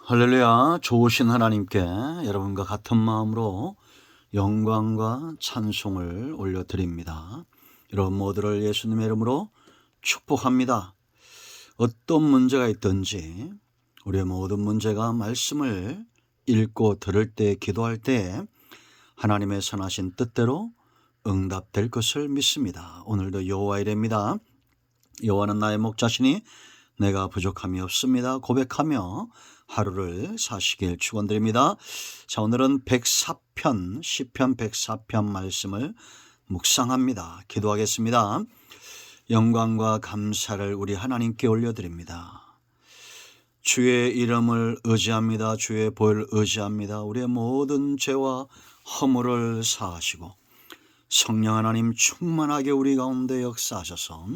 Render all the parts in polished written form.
할렐루야. 좋으신 하나님께 여러분과 같은 마음으로 영광과 찬송을 올려드립니다. 여러분 모두를 예수님의 이름으로 축복합니다. 어떤 문제가 있든지 우리의 모든 문제가 말씀을 읽고 들을 때, 기도할 때 하나님의 선하신 뜻대로 응답될 것을 믿습니다. 오늘도 여호와 이레입니다. 여호와는 나의 목자시니 내가 부족함이 없습니다 고백하며 하루를 사시길 축원드립니다. 자, 오늘은 104편 시편 104편 말씀을 묵상합니다. 기도하겠습니다. 영광과 감사를 우리 하나님께 올려드립니다. 주의 이름을 의지합니다. 주의 보혈을 의지합니다. 우리의 모든 죄와 허물을 사하시고 성령 하나님 충만하게 우리 가운데 역사하셔서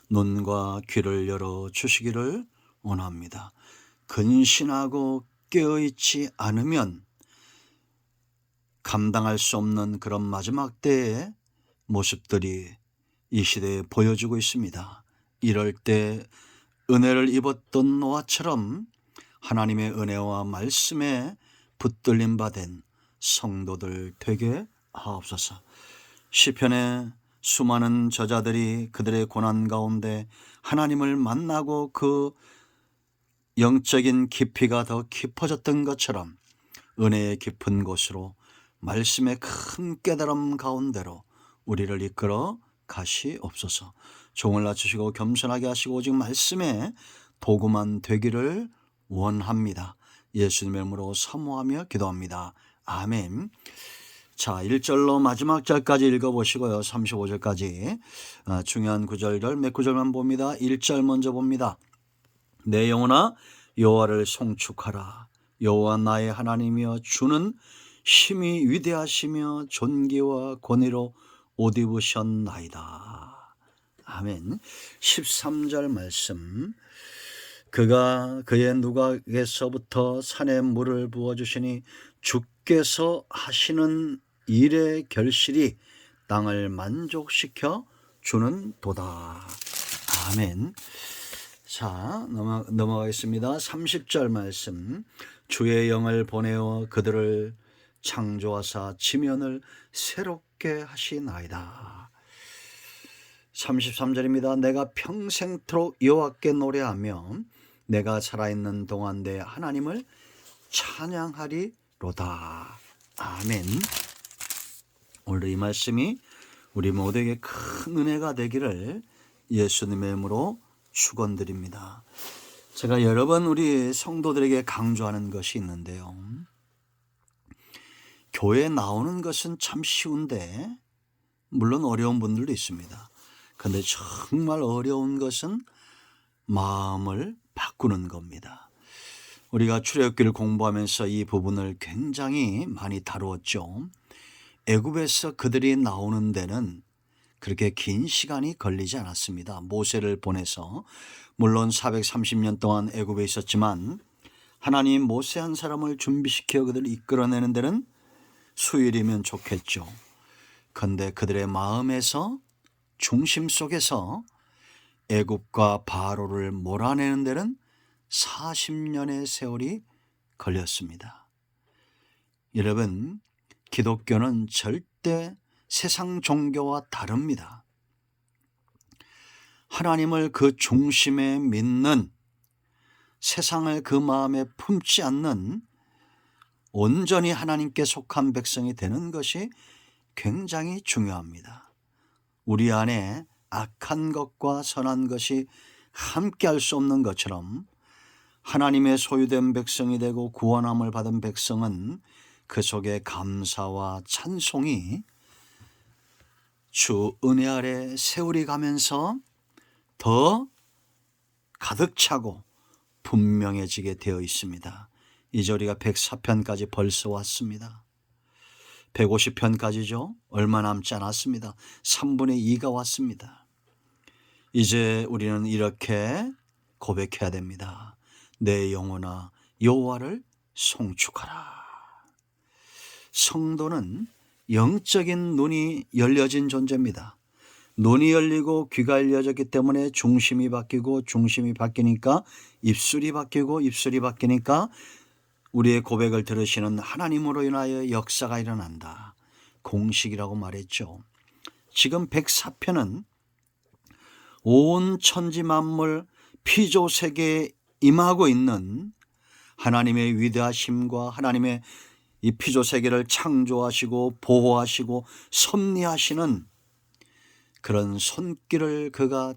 눈과 귀를 열어주시기를 원합니다. 근신하고 깨어있지 않으면 감당할 수 없는 그런 마지막 때의 모습들이 이 시대에 보여주고 있습니다. 이럴 때 은혜를 입었던 노아처럼 하나님의 은혜와 말씀에 붙들림 받은 성도들 되게 하옵소서. 시편에 수많은 저자들이 그들의 고난 가운데 하나님을 만나고 그 영적인 깊이가 더 깊어졌던 것처럼 은혜의 깊은 곳으로 말씀의 큰 깨달음 가운데로 우리를 이끌어 가시옵소서. 종을 낮추시고 겸손하게 하시고 오직 말씀에 도구만 되기를 원합니다. 예수님의 이름으로 사모하며 기도합니다. 아멘. 자, 1절로 마지막 절까지 읽어보시고요. 35절까지 중요한 구절들 몇 구절만 봅니다. 1절 먼저 봅니다. 내 영혼아 여호와를 송축하라. 여호와 나의 하나님이여 주는 힘이 위대하시며 존귀와 권위로 옷 입으셨나이다. 아멘. 13절 말씀. 그가 그의 누각에서부터 산에 물을 부어주시니 주께서 하시는 일의 결실이 땅을 만족시켜 주는 도다. 아멘. 자, 넘어가겠습니다. 30절 말씀. 주의 영을 보내어 그들을 창조하사 지면을 새롭게 하시나이다. 33절입니다. 내가 평생토록 여호와께 노래하며 내가 살아있는 동안 내 하나님을 찬양하리로다. 아멘. 오늘 이 말씀이 우리 모두에게 큰 은혜가 되기를 예수님의 이름으로 축원드립니다. 제가 여러 번 우리 성도들에게 강조하는 것이 있는데요. 교회에 나오는 것은 참 쉬운데 물론 어려운 분들도 있습니다. 그런데 정말 어려운 것은 마음을 바꾸는 겁니다. 우리가 출애굽기를 공부하면서 이 부분을 굉장히 많이 다루었죠. 애굽에서 그들이 나오는 데는 그렇게 긴 시간이 걸리지 않았습니다. 모세를 보내서 물론 430년 동안 애굽에 있었지만 하나님 모세 한 사람을 준비시켜 그들을 이끌어내는 데는 수일이면 좋겠죠. 그런데 그들의 마음에서 중심 속에서 애굽과 바로를 몰아내는 데는 40년의 세월이 걸렸습니다. 여러분, 기독교는 절대 세상 종교와 다릅니다. 하나님을 그 중심에 믿는, 세상을 그 마음에 품지 않는 온전히 하나님께 속한 백성이 되는 것이 굉장히 중요합니다. 우리 안에 악한 것과 선한 것이 함께 할 수 없는 것처럼 하나님의 소유된 백성이 되고 구원함을 받은 백성은 그 속에 감사와 찬송이 주 은혜 아래 세월이 가면서 더 가득 차고 분명해지게 되어 있습니다. 이제 우리가 104편까지 벌써 왔습니다. 150편까지죠. 얼마 남지 않았습니다. 3분의 2가 왔습니다. 이제 우리는 이렇게 고백해야 됩니다. 내 영혼아 여호와를 송축하라. 성도는 영적인 눈이 열려진 존재입니다. 눈이 열리고 귀가 열려졌기 때문에 중심이 바뀌고, 중심이 바뀌니까 입술이 바뀌고, 입술이 바뀌니까 우리의 고백을 들으시는 하나님으로 인하여 역사가 일어난다. 공식이라고 말했죠. 지금 104편은 온 천지 만물 피조세계에 임하고 있는 하나님의 위대하심과 하나님의 이 피조세계를 창조하시고 보호하시고 섭리하시는 그런 손길을 그가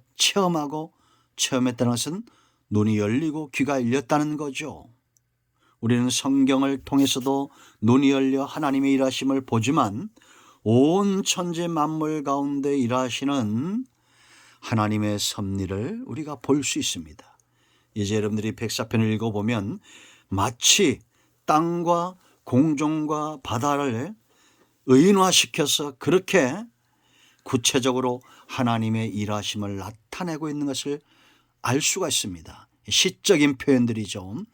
체험했다는 것은 눈이 열리고 귀가 열렸다는 거죠. 우리는 성경을 통해서도 눈이 열려 하나님의 일하심을 보지만 온 천지 만물 가운데 일하시는 하나님의 섭리를 우리가 볼 수 있습니다. 이제 여러분들이 104편을 읽어보면 마치 땅과 공중과 바다를 의인화시켜서 그렇게 구체적으로 하나님의 일하심을 나타내고 있는 것을 알 수가 있습니다. 시적인 표현들이죠.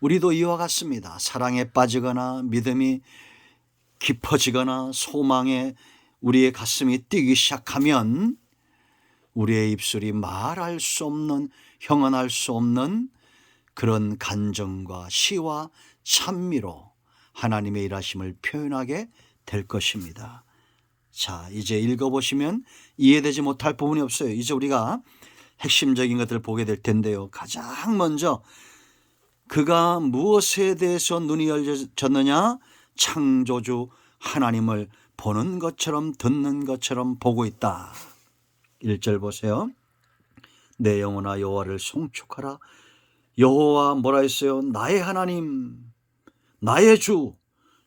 우리도 이와 같습니다. 사랑에 빠지거나 믿음이 깊어지거나 소망에 우리의 가슴이 뛰기 시작하면 우리의 입술이 말할 수 없는, 형언할 수 없는 그런 간정과 시와 찬미로 하나님의 일하심을 표현하게 될 것입니다. 자, 이제 읽어보시면 이해되지 못할 부분이 없어요. 이제 우리가 핵심적인 것들을 보게 될 텐데요. 가장 먼저 그가 무엇에 대해서 눈이 열려졌느냐? 창조주 하나님을 보는 것처럼 듣는 것처럼 보고 있다. 1절 보세요. 내 영혼아 여호와를 송축하라. 여호와 뭐라 했어요? 나의 하나님, 나의 주.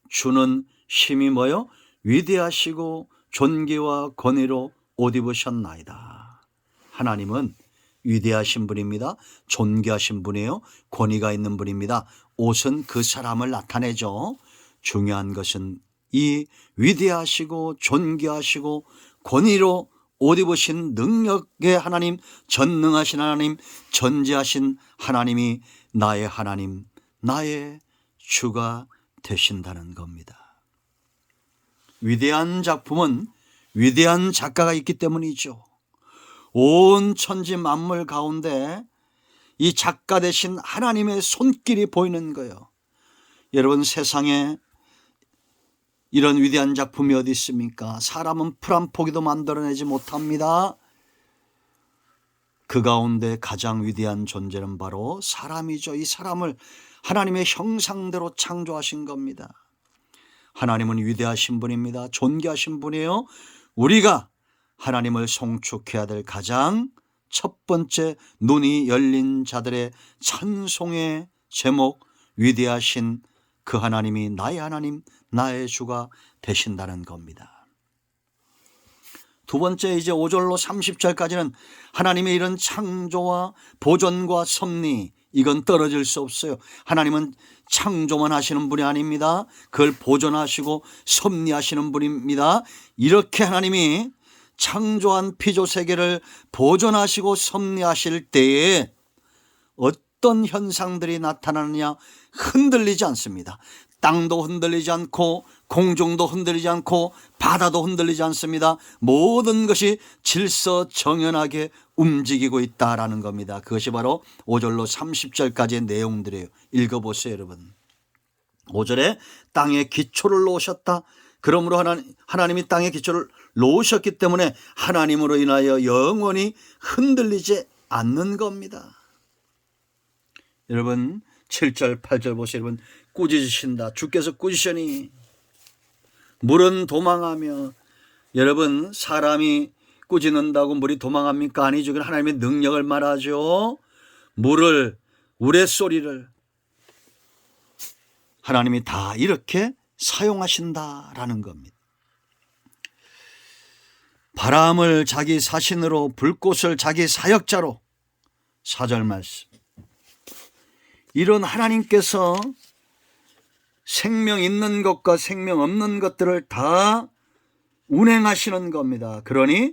주는 심히 뭐요? 위대하시고 존귀와 권위로 옷 입으셨나이다. 하나님은 위대하신 분입니다. 존귀하신 분이에요. 권위가 있는 분입니다. 옷은 그 사람을 나타내죠. 중요한 것은 이 위대하시고 존귀하시고 권위로 옷 입으신 능력의 하나님, 전능하신 하나님, 전지하신 하나님이 나의 하나님, 나의 주가 되신다는 겁니다. 위대한 작품은 위대한 작가가 있기 때문이죠. 온 천지 만물 가운데 이 작가 되신 하나님의 손길이 보이는 거예요. 여러분, 세상에 이런 위대한 작품이 어디 있습니까? 사람은 풀 한 포기도 만들어내지 못합니다. 그 가운데 가장 위대한 존재는 바로 사람이죠. 이 사람을 하나님의 형상대로 창조하신 겁니다. 하나님은 위대하신 분입니다. 존귀하신 분이에요. 우리가 하나님을 송축해야 될 가장 첫 번째 눈이 열린 자들의 찬송의 제목, 위대하신 그 하나님이 나의 하나님, 나의 주가 되신다는 겁니다. 두 번째, 이제 5절로 30절까지는 하나님의 이런 창조와 보존과 섭리, 이건 떨어질 수 없어요. 하나님은 창조만 하시는 분이 아닙니다. 그걸 보존하시고 섭리하시는 분입니다. 이렇게 하나님이 창조한 피조세계를 보존하시고 섭리하실 때에 어떤 현상들이 나타나느냐? 흔들리지 않습니다. 땅도 흔들리지 않고 공중도 흔들리지 않고 바다도 흔들리지 않습니다. 모든 것이 질서정연하게 움직이고 있다라는 겁니다. 그것이 바로 5절로 30절까지의 내용들이에요. 읽어보세요, 여러분. 5절에 땅에 기초를 놓으셨다. 그러므로 하나님이 땅에 기초를 놓으셨기 때문에 하나님으로 인하여 영원히 흔들리지 않는 겁니다. 여러분, 7절 8절 보세요. 여러분, 꾸짖으신다. 주께서 꾸짖으시니 물은 도망하며. 여러분, 사람이 꾸짖는다고 물이 도망합니까? 아니죠. 그건 하나님의 능력을 말하죠. 물을, 우레소리를 하나님이 다 이렇게 사용하신다라는 겁니다. 바람을 자기 사신으로, 불꽃을 자기 사역자로. 4절 말씀. 이런 하나님께서 생명 있는 것과 생명 없는 것들을 다 운행하시는 겁니다. 그러니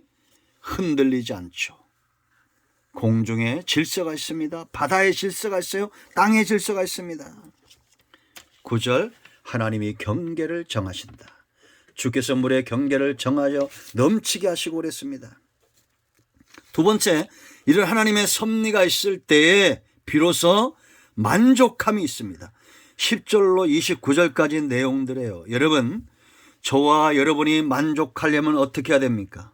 흔들리지 않죠. 공중에 질서가 있습니다. 바다에 질서가 있어요. 땅에 질서가 있습니다. 9절, 하나님이 경계를 정하신다. 주께서 물의 경계를 정하여 넘치게 하시고 그랬습니다. 두 번째, 이런 하나님의 섭리가 있을 때에 비로소 만족함이 있습니다. 10절로 29절까지 내용들이에요. 여러분, 저와 여러분이 만족하려면 어떻게 해야 됩니까?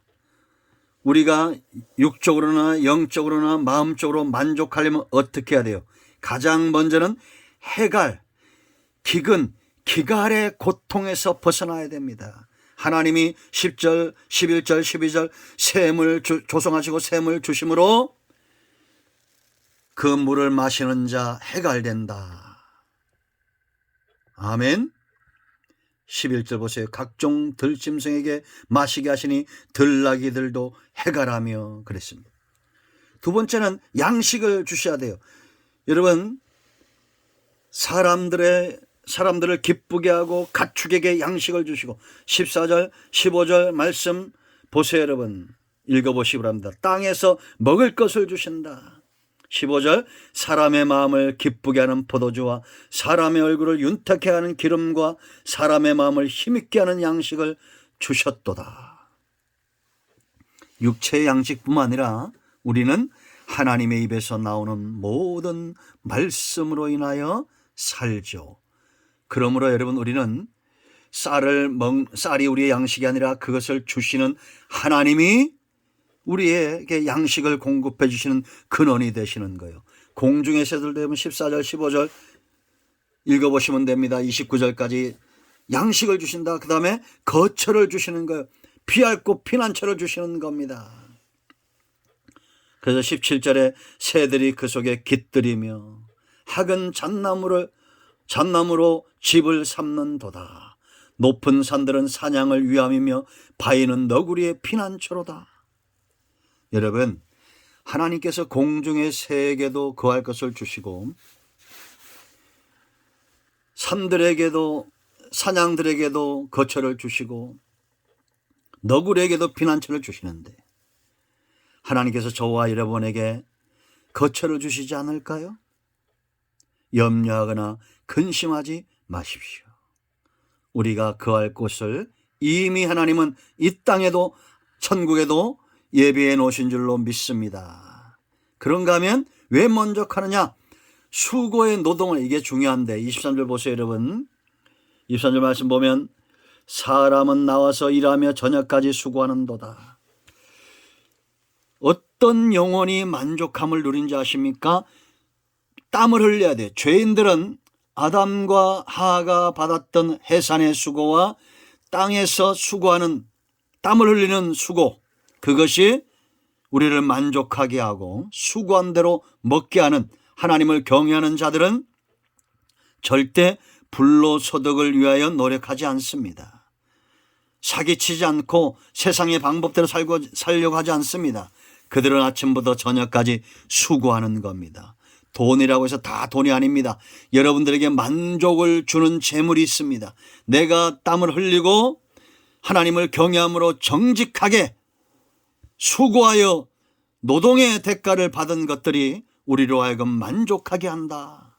우리가 육적으로나 영적으로나 마음적으로 만족하려면 어떻게 해야 돼요? 가장 먼저는 해갈, 기근, 기갈의 고통에서 벗어나야 됩니다. 하나님이 10절, 11절, 12절 샘을 조성하시고 샘을 주심으로 그 물을 마시는 자 해갈된다. 아멘. 11절 보세요. 각종 들짐승에게 마시게 하시니 들나귀들도 해갈하며 그랬습니다. 두 번째는 양식을 주셔야 돼요. 여러분, 사람들을 기쁘게 하고 가축에게 양식을 주시고 14절 15절 말씀 보세요. 여러분 읽어보시기 바랍니다. 땅에서 먹을 것을 주신다. 15절 사람의 마음을 기쁘게 하는 포도주와 사람의 얼굴을 윤택케 하는 기름과 사람의 마음을 힘있게 하는 양식을 주셨도다. 육체의 양식뿐만 아니라 우리는 하나님의 입에서 나오는 모든 말씀으로 인하여 살죠. 그러므로 여러분, 우리는 쌀이 우리의 양식이 아니라 그것을 주시는 하나님이 우리에게 양식을 공급해 주시는 근원이 되시는 거예요. 공중의 새들도 여러분 14절 15절 읽어보시면 됩니다. 29절까지 양식을 주신다. 그 다음에 거처를 주시는 거예요. 피할 곳 피난처를 주시는 겁니다. 그래서 17절에 새들이 그 속에 깃들이며 학은 잣나무로 집을 삼는도다. 높은 산들은 사냥을 위함이며 바위는 너구리의 피난처로다. 여러분, 하나님께서 공중의 새에게도 거할 것을 주시고 산들에게도 사냥들에게도 거처를 주시고 너구리에게도 피난처를 주시는데 하나님께서 저와 여러분에게 거처를 주시지 않을까요? 염려하거나 근심하지 마십시오. 우리가 거할 곳을 이미 하나님은 이 땅에도 천국에도 예비해 놓으신 줄로 믿습니다. 그런가 하면 왜 만족하느냐? 수고의 노동을, 이게 중요한데 23절 보세요. 여러분 23절 말씀 보면 사람은 나와서 일하며 저녁까지 수고하는도다. 어떤 영혼이 만족함을 누린지 아십니까? 땀을 흘려야 돼요. 죄인들은 아담과 하하가 받았던 해산의 수고와 땅에서 수고하는 땀을 흘리는 수고, 그것이 우리를 만족하게 하고 수고한 대로 먹게 하는, 하나님을 경외하는 자들은 절대 불로소득을 위하여 노력하지 않습니다. 사기치지 않고 세상의 방법대로 살려고 하지 않습니다. 그들은 아침부터 저녁까지 수고하는 겁니다. 돈이라고 해서 다 돈이 아닙니다. 여러분들에게 만족을 주는 재물이 있습니다. 내가 땀을 흘리고 하나님을 경외함으로 정직하게 수고하여 노동의 대가를 받은 것들이 우리로 하여금 만족하게 한다.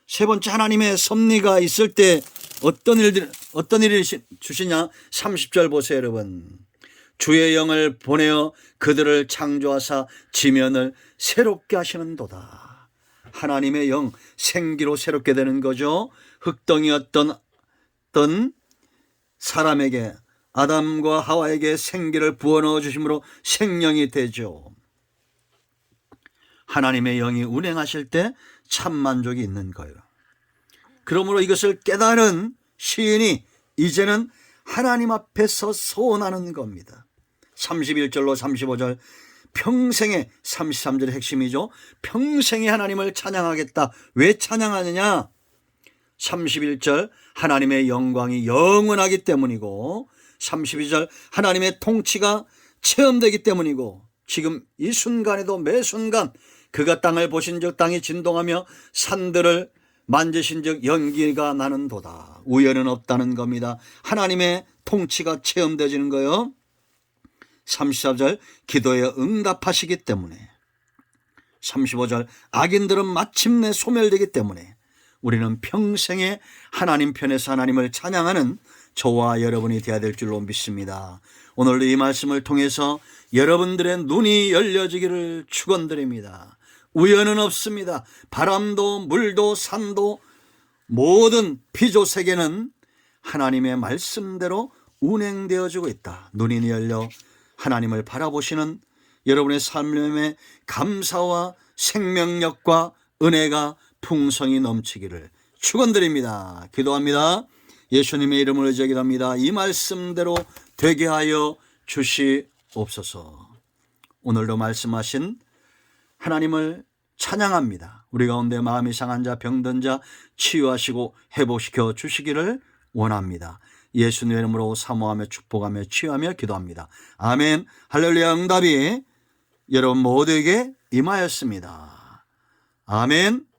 세 번째, 하나님의 섭리가 있을 때 어떤 일을 주시냐? 30절 보세요. 여러분, 주의 영을 보내어 그들을 창조하사 지면을 새롭게 하시는도다. 하나님의 영, 생기로 새롭게 되는 거죠. 흙덩이였던 사람에게, 아담과 하와에게 생기를 부어넣어 주심으로 생명이 되죠. 하나님의 영이 운행하실 때 참 만족이 있는 거예요. 그러므로 이것을 깨달은 시인이 이제는 하나님 앞에서 소원하는 겁니다. 31절로 35절, 평생에, 33절의 핵심이죠. 평생에 하나님을 찬양하겠다. 왜 찬양하느냐? 31절, 하나님의 영광이 영원하기 때문이고, 32절, 하나님의 통치가 체험되기 때문이고, 지금 이 순간에도 매 순간 그가 땅을 보신 즉 땅이 진동하며 산들을 만지신 즉 연기가 나는도다. 우연은 없다는 겁니다. 하나님의 통치가 체험되지는 거예요. 34절, 기도에 응답하시기 때문에. 35절, 악인들은 마침내 소멸되기 때문에 우리는 평생에 하나님 편에서 하나님을 찬양하는 저와 여러분이 되어야 될 줄로 믿습니다. 오늘도 이 말씀을 통해서 여러분들의 눈이 열려지기를 축원드립니다. 우연은 없습니다. 바람도 물도 산도 모든 피조세계는 하나님의 말씀대로 운행되어지고 있다. 눈이 열려 하나님을 바라보시는 여러분의 삶에 감사와 생명력과 은혜가 풍성히 넘치기를 축원드립니다. 기도합니다. 예수님의 이름으로 기도합니다. 이 말씀대로 되게 하여 주시옵소서. 오늘도 말씀하신 하나님을 찬양합니다. 우리 가운데 마음이 상한 자, 병든 자 치유하시고 회복시켜 주시기를 원합니다. 예수님의 이름으로 사모하며 축복하며 치유하며 기도합니다. 아멘. 할렐루야. 응답이 여러분 모두에게 임하였습니다. 아멘.